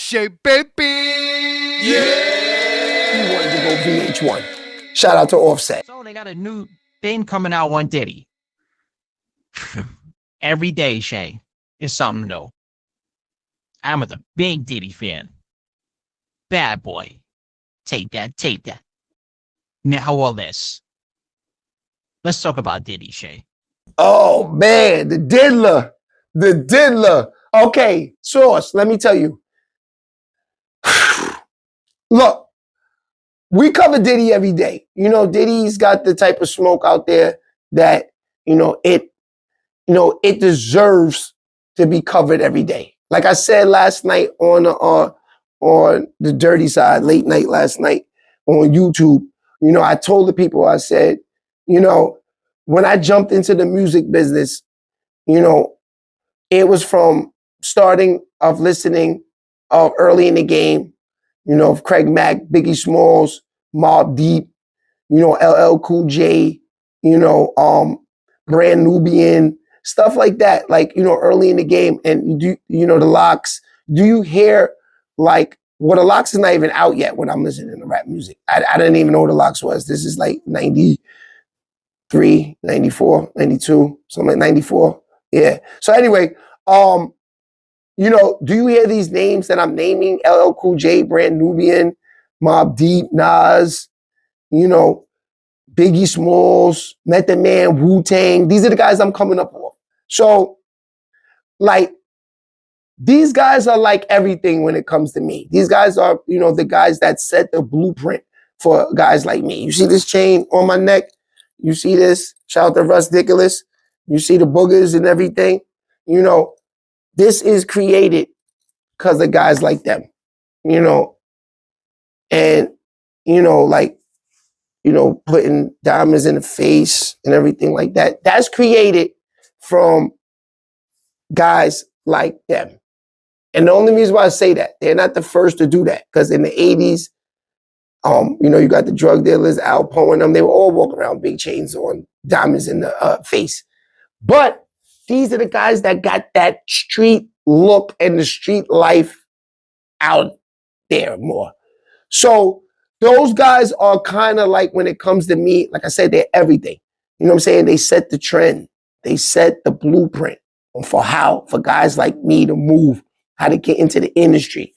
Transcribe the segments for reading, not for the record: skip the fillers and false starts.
SHEABABYTV. Yeah. He wanted to go VH1. Shout out to Offset. So they got a new thing coming out on Diddy. Every day, Shay, is something new. I'm a big Diddy fan. Bad boy. Take that, take that. Now all this. Let's talk about Diddy, Shay. Oh, man, the diddler. The diddler. Okay, Source, let me tell you. Look, we cover Diddy every day. You know, Diddy's got the type of smoke out there that, it deserves to be covered every day. Like I said last night on the dirty side, late night last night on YouTube, I told the people, I said, when I jumped into the music business, it was from starting of listening early in the game, of Craig Mack, Biggie Smalls, Mobb Deep, LL Cool J, Brand Nubian, stuff like that, like, early in the game. And the Locks, do you hear the Locks is not even out yet when I'm listening to rap music. I didn't even know what the Locks was. This is like 93, 94, 92, something like 94. Yeah. So anyway, do you hear these names that I'm naming? LL Cool J, Brand Nubian, Mobb Deep, Nas, Biggie Smalls, Method Man, Wu-Tang. These are the guys I'm coming up with. So, these guys are like everything when it comes to me. These guys are, the guys that set the blueprint for guys like me. You see this chain on my neck? You see this? Shout out to Russ Dickolas. You see the boogers and everything? This is created because of guys like them, and, putting diamonds in the face and everything like that. That's created from guys like them. And the only reason why I say that, they're not the first to do that, because in the 80s, you got the drug dealers, Al Poe and them, they were all walking around big chains on, diamonds in the face. But these are the guys that got that street look and the street life out there more. So those guys are kind of like, when it comes to me, like I said, they're everything. You know what I'm saying? They set the trend. They set the blueprint for guys like me to move, how to get into the industry,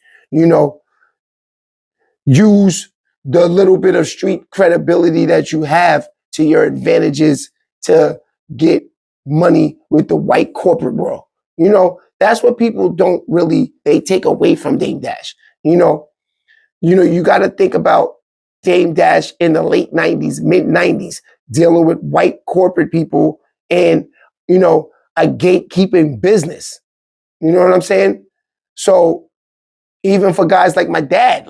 use the little bit of street credibility that you have to your advantages to get money with the white corporate world. That's what people don't really, they take away from Dame Dash. You got to think about Dame Dash in the late 90s, mid 90s, dealing with white corporate people and, a gatekeeping business. You know what I'm saying? So even for guys like my dad,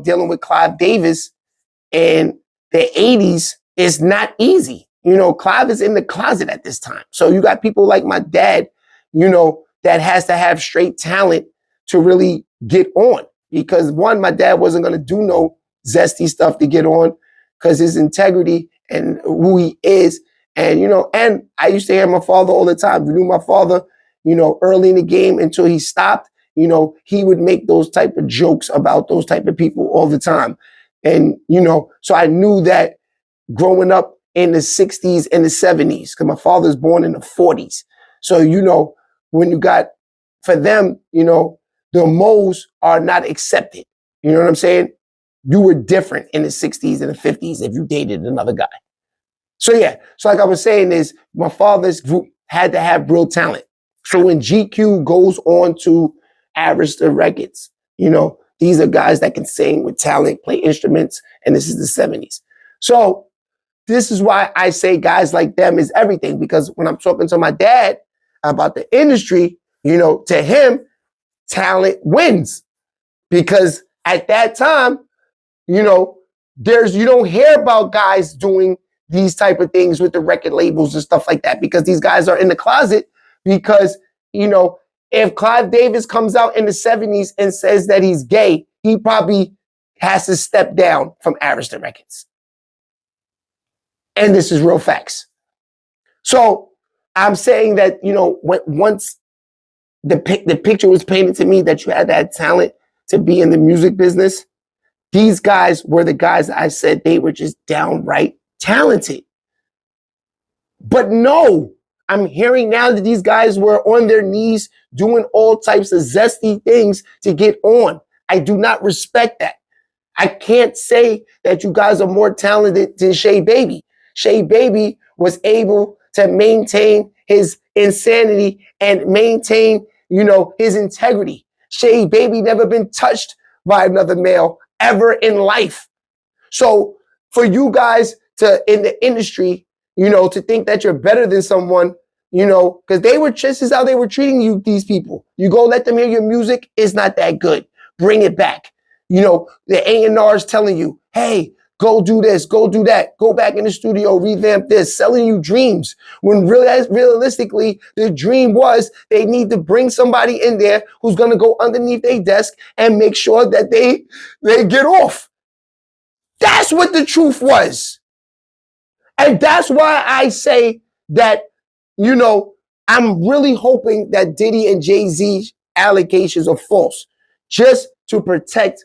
dealing with Clive Davis in the 80s is not easy. Clive is in the closet at this time. So you got people like my dad, that has to have straight talent to really get on. Because one, my dad wasn't going to do no zesty stuff to get on, because his integrity and who he is. And, and I used to hear my father all the time. You knew my father, early in the game until he stopped, he would make those type of jokes about those type of people all the time. And, so I knew that growing up in the 60s and the 70s, because my father's born in the 40s. So, when you got, for them, the moles are not accepted. You know what I'm saying? You were different in the 60s and the 50s if you dated another guy. So yeah, so like I was saying is, my father's group had to have real talent. So when GQ goes on to Arista Records, these are guys that can sing with talent, play instruments, and this is the 70s. So this is why I say guys like them is everything, because when I'm talking to my dad about the industry, to him, talent wins. Because at that time, you don't hear about guys doing these type of things with the record labels and stuff like that, because these guys are in the closet. Because, if Clive Davis comes out in the 70s and says that he's gay, he probably has to step down from Arista Records. And this is real facts. So I'm saying that, once the picture was painted to me that you had that talent to be in the music business, these guys were the guys that I said they were just downright talented. But no, I'm hearing now that these guys were on their knees doing all types of zesty things to get on. I do not respect that. I can't say that you guys are more talented than SHEABABY. SHEABABY was able to maintain his insanity and maintain, his integrity. SHEABABY never been touched by another male ever in life. So for you guys to, in the industry, to think that you're better than someone, because they were just as how they were treating you, these people. You go let them hear your music, it's not that good. Bring it back. The A&R is telling you, hey, go do this, go do that, go back in the studio, revamp this, selling you dreams. When realistically, the dream was they need to bring somebody in there who's going to go underneath their desk and make sure that they get off. That's what the truth was. And that's why I say that, I'm really hoping that Diddy and Jay-Z allegations are false, just to protect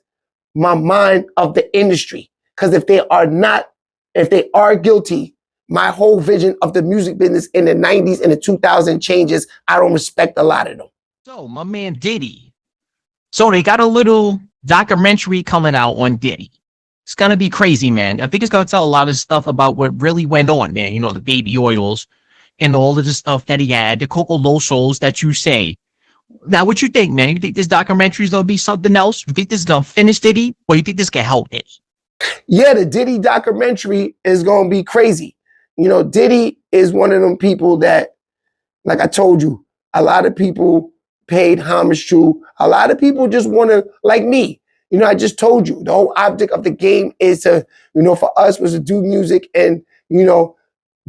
my mind of the industry. Because if they are guilty, my whole vision of the music business in the 90s and the 2000s changes. I don't respect a lot of them. So, my man Diddy. So, they got a little documentary coming out on Diddy. It's going to be crazy, man. I think it's going to tell a lot of stuff about what really went on, man. The baby oils and all of the stuff that he had, the Coco Losos that you say. Now, what you think, man? You think this documentary is going to be something else? You think this is going to finish Diddy? Or you think this can help it? Yeah, the Diddy documentary is going to be crazy. Diddy is one of them people that, like I told you, a lot of people paid homage to. A lot of people just want to, like me. I just told you, the whole object of the game is to, for us was to do music and,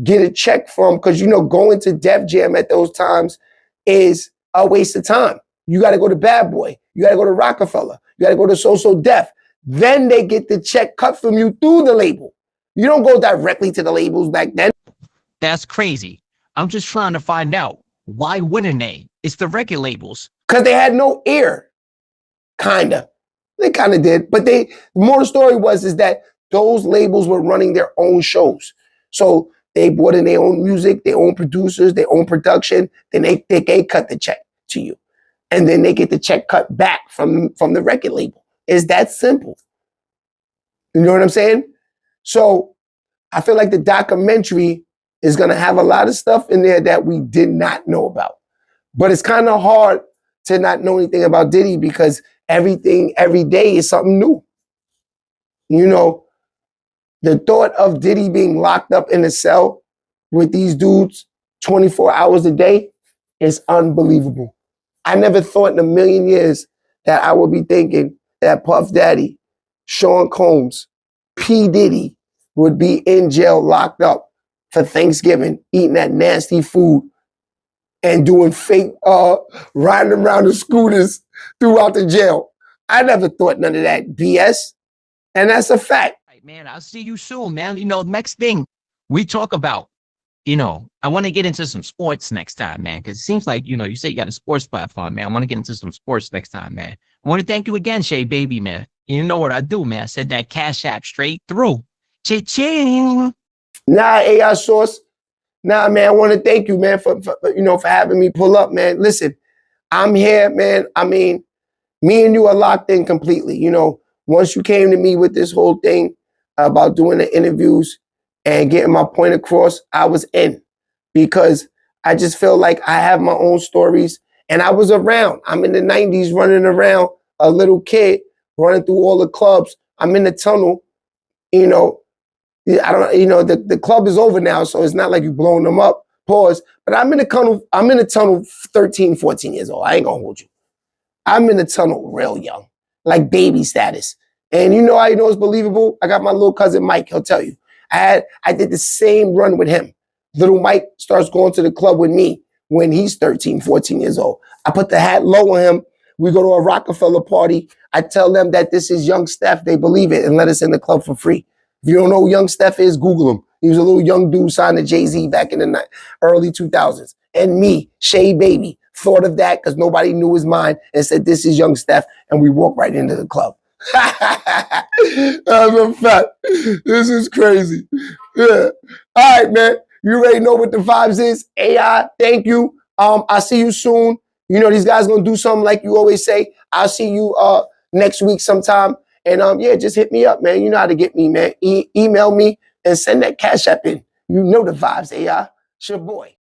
get a check from, because, going to Def Jam at those times is a waste of time. You got to go to Bad Boy. You got to go to Rockefeller. You got to go to So Def. Then they get the check cut from you through the label. You don't go directly to the labels back then. That's crazy. I'm just trying to find out, why wouldn't they? It's the record labels. Because they had no ear. Kinda. They kind of did. But the more story is that those labels were running their own shows. So they brought in their own music, their own producers, their own production. Then they cut the check to you. And then they get the check cut back from the record label. It's that simple. You know what I'm saying? So I feel like the documentary is going to have a lot of stuff in there that we did not know about. But it's kind of hard to not know anything about Diddy because everything, every day is something new. The thought of Diddy being locked up in a cell with these dudes 24 hours a day is unbelievable. I never thought in a million years that I would be thinking that Puff Daddy, Sean Combs, P. Diddy would be in jail locked up for Thanksgiving, eating that nasty food and doing fake riding around the scooters throughout the jail. I never thought none of that BS. And that's a fact. Right, man, I'll see you soon, man. Next thing we talk about, I want to get into some sports next time, man, because it seems like, you say you got a sports platform, man. I want to get into some sports next time, man. I want to thank you again, SHEABABY, man. You know what I do, man. I said that Cash App straight through. Cha-ching. Nah, AI Source. Nah, man, I want to thank you, man, for having me pull up, man. Listen, I'm here, man. I mean, me and you are locked in completely. Once you came to me with this whole thing about doing the interviews and getting my point across, I was in because I just feel like I have my own stories and I was around. I'm in the 90s running around, a little kid running through all the clubs. I'm in the tunnel, I don't, the club is over now, so it's not like you blowing them up, pause. But I'm in the tunnel 13, 14 years old. I ain't gonna hold you. I'm in the tunnel real young, like baby status. And how you know it's believable? I got my little cousin Mike, he'll tell you. I did the same run with him. Little Mike starts going to the club with me when he's 13, 14 years old. I put the hat low on him. We go to a Rockefeller party. I tell them that this is young Steph. They believe it and let us in the club for free. If you don't know who young Steph is, Google him. He was a little young dude signed to Jay-Z back in the early 2000s. And me, SHEABABY, thought of that because nobody knew his mind and said, this is young Steph, and we walked right into the club. That's a fact. This is crazy. Yeah. All right, man. You already know what the vibes is. AI, thank you. I'll see you soon. You know, these guys gonna do something like you always say. I'll see you next week sometime. And yeah, just hit me up, man. You know how to get me, man. Email me and send that Cash App in. You know the vibes, AI. It's your boy.